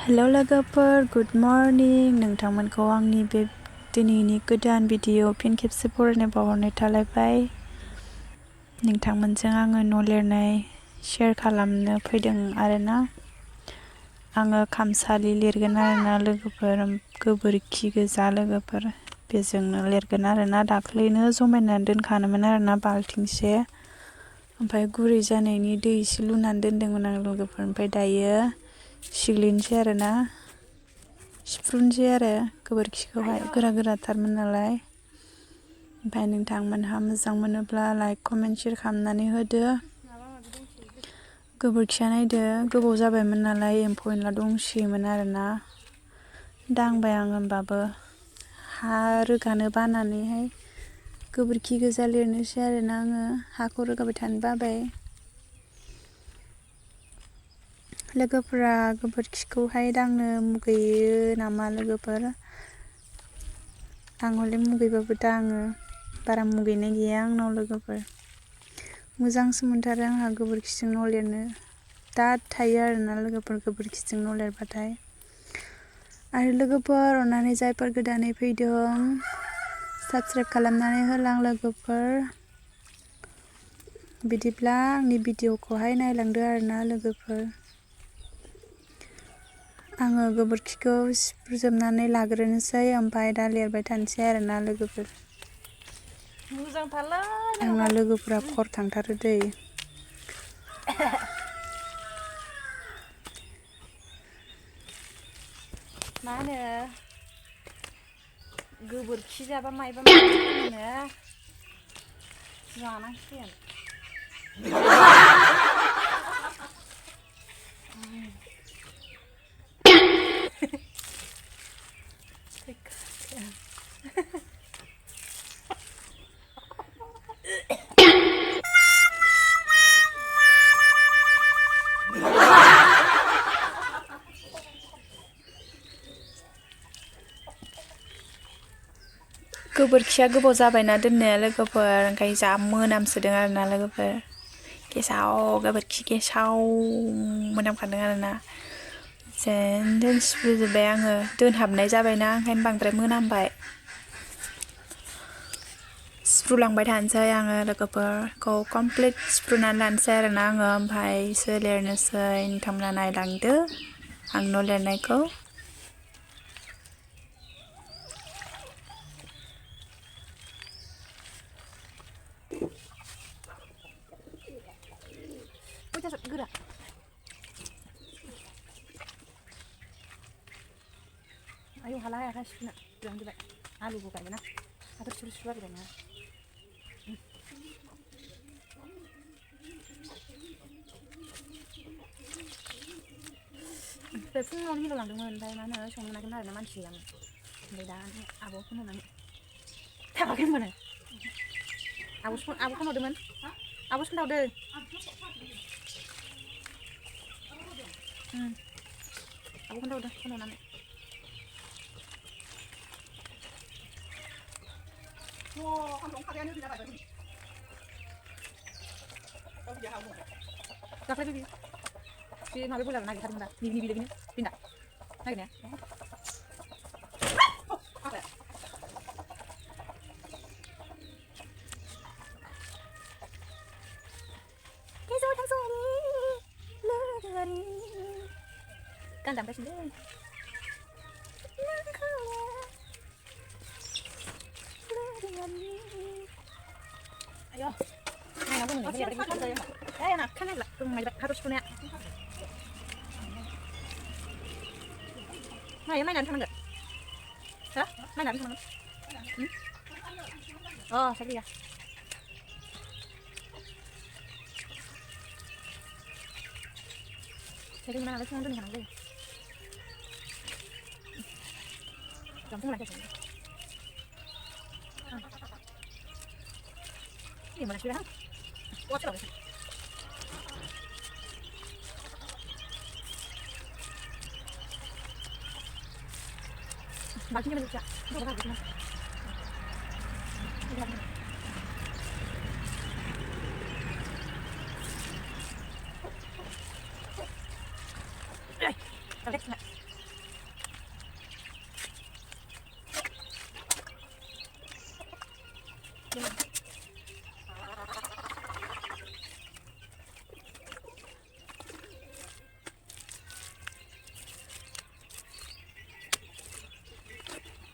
Hello लोगोफोर, good morning. नोंथांमोनखौ आंनि बे दिनैनि गोदान भिडिअ फिन खेबसे बरायनाय बावहरनाय थालायबाय। नोंथांमोनजों आङो न' लिरनाय शेयार खालामनो फैदों आरोना। आङो खामसालि लिरगोन आरोना लोगोफोर, गोबोरखि गोजा लोगोफोर, बेजोंनो लिरगोन आरोना। दाख्लैनो जमायनानै दोनखानोमोन आरोना बाल्थिंसे, ओमफ्राय गुरै जानायनि दै एसे लुनानै दोनदोंमोन आं लोगोफोर। ओमफ्राय दायो सिग्लिनोसै आरोना, सिफ्रुनोसै आरो गोबोरखिखौहाय, गोरा गोराथारमोन नालाय। ओमफ्राय नोंथांमोनहा मोजां मोनोब्ला लाइक कमेन्ट शेयार खालामनानै होदो। गोबोरखिया नायदो गोबाव जाबायमोन नालाय, एम्फौ एनला दंसोयोमोन आरोना। दांबाय आं होमबाबो हा रोगानो बानानैहाय गोबोरखि गोजा लिरनोसै आरोना आङो। हाखौ रोगाबाय थानो बाबाय। लोगोफोरा गोबोरखिखौहाय दांनो मुगैयो नामा लोगोफोर? आं हले मुगैबाबो दाङो, बारा मुगैनाय गैया आंनाव लोगोफोर। मोजांसो मोनथारो आंहा गोबोरखिजों न' लिरनो। दाद थायो आरोना लोगोफोर गोबोरखिजों न' लिरबाथाय। आरो लोगोफोर अननानै जायफोर गोदानै फैदों साबस्क्राइब खालामनानै होलां लोगोफोर। बिदिब्ला आंनि भिडिअखौहाय नायलांदो आरोना लोगोफोर। आङो गोबोरखिखौ सिफ्रुजोबनानै लाग्रोनोसै, ओमफ्राय दा लिरबाय थानोसै आरोना लोगोफोर। मोजांथारलै आंना लोगोफोरा खर थांथारो दै। मा होनो गोबोरखि जाबा मायबा मायबि होनो जानांसिगोन। गोबोरखिया गोबाव जाबायना दोननाया लोगोफोर, ओंखाय जा मोनामसोदों आरोना लोगोफोर। गेसाव गोबोरखि गेसाव मोनामखादों आरोना। जेन सिफ्रुजोब्बाय आङो, दोनहाबनाय जाबायना ओंखायनो बांद्राय मोनामबाय। सिफ्रुलांबाय थानोसै आङो लोगोफोरखौ कमप्लिट सिफ्रुनानै लानोसै आरोना आङो, ओमफ्रायसो लिरनोसै। नोंथांमोना नायलांदो आं न' लिरनायखौ। गोरा आयौ हाला हायाखै सिफ्रुनो जोबबाय। आलुबो गायगोना हाथर सिफ्रु आरिबायना। बे फुङावनो हिनजाव लांदोंमोन, ओमफ्राय मा होनो संनो मोनाखैमोन आरोना मानसि गैयामोन। ओमफ्राय दा आब'खौ फन हरनानै थाबाखै होनबानो आब'खौ फन हरदोंमोन। आब'सो खोन्थाहरदों। आब' खोन्थाहरदों फन हरनानै। दाख्लै बे माबा बयलार नागिरथारमोन दा बिनि बिन्दा नागिरनाया। गान दामगासिनो ayo naik aku nih biar kita bisa enak kan lah harus punya main mainan sama enggak? Hah? Mainan sama enggak? Oh sakit ya. Jadi mana lagi nonton yang lain? Langsung lagi sih. Ini mana sih? Watch lagi. Baginya mana sih? Itu apa sih? Eh, perfect.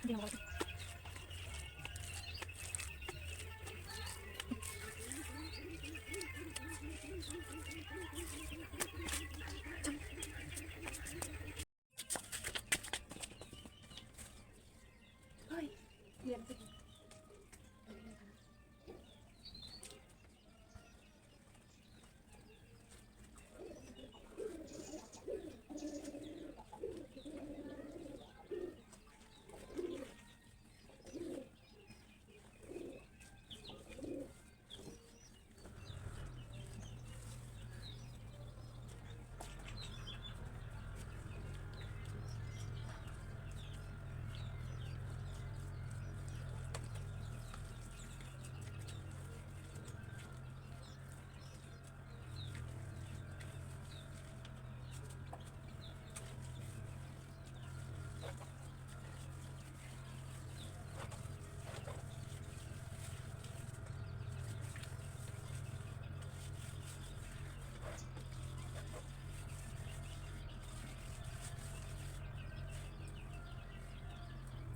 Dia mau. Oi, lihat sini.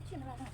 Chuyện là nào?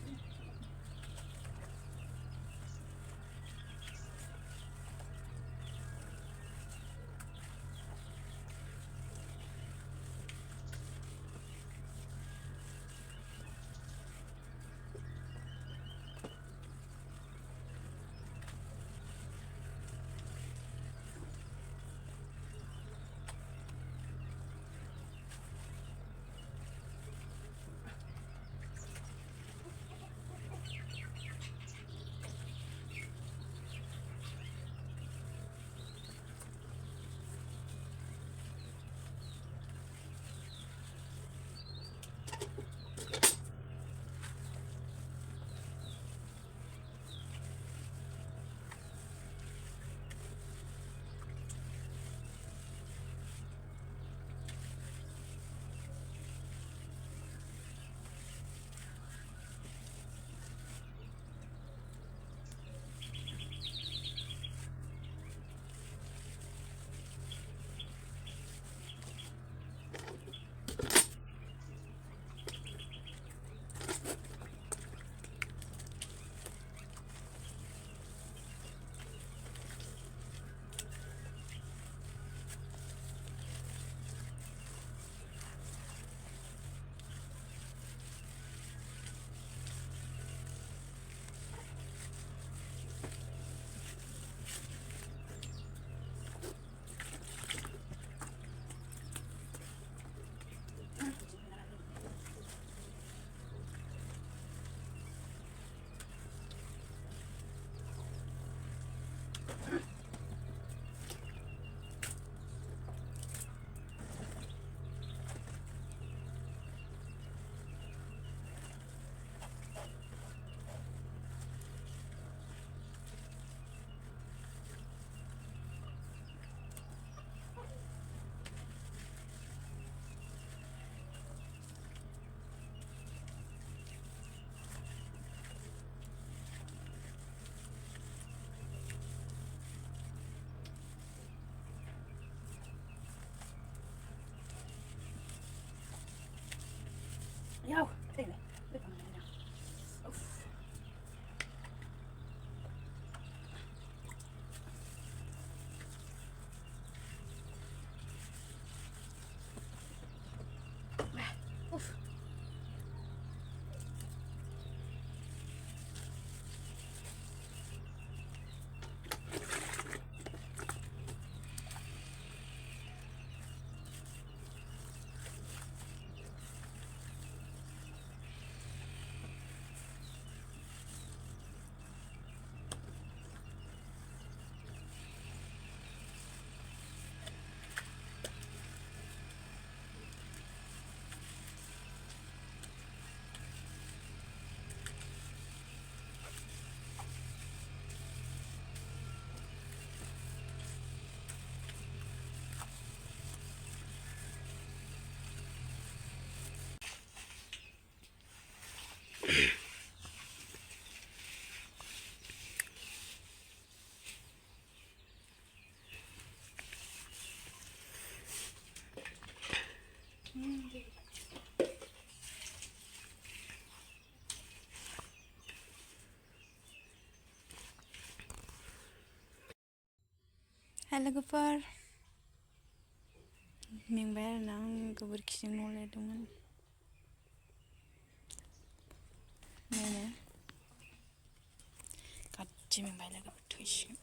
Yo, sini. लोगोफोर मेंबाय आरोना आं गोबोरखिजों न' लिरदोंमोन नायनो गाज्जि मेंबाय लोगोफोर थैसिगोन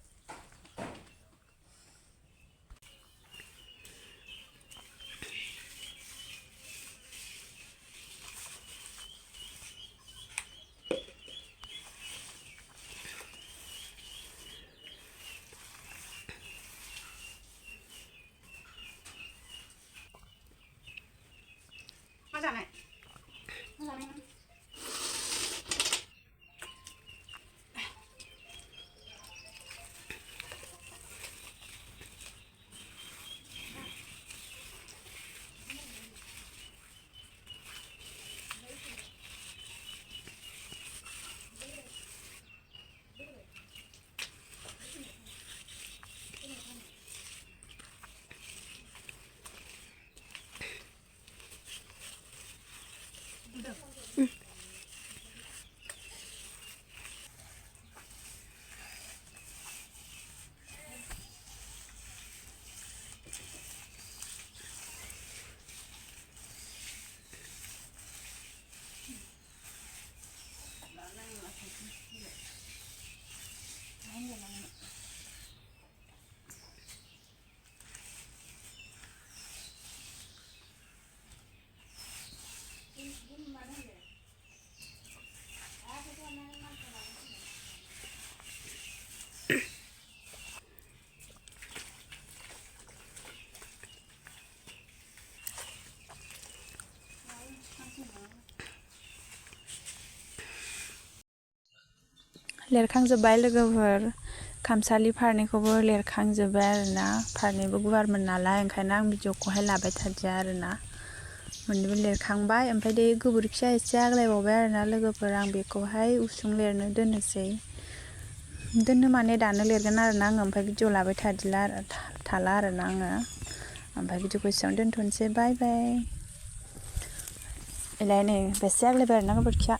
मा जानाय मा जानाय लिरखांजोब्बाय लोगोफोर खामसालि फारनैखौबो लिरखांजोब्बाय आरोना फारनैबो गुवारमोन नालाय ओंखायनो आं भिडिअखौहाय लाबाय थादिया आरोना मोननैबो लिरखांबाय ओमफ्राय दायो गोबोरखिया एसे आग्लायबावबाय आरोना लोगोफोर आं बेखौहाय उसुं लिरनो दोननोसै दोननो माने दानो लिरगोन आरोना आङो ओमफ्राय भिडिअ लाबाय थाला आरोना आङो ओमफ्राय भिडिअखौ एसेयावनो दोनथ'नोसै बाय बाय एलाय नै बेसे आग्लायबाय आरोना गोबोरखिया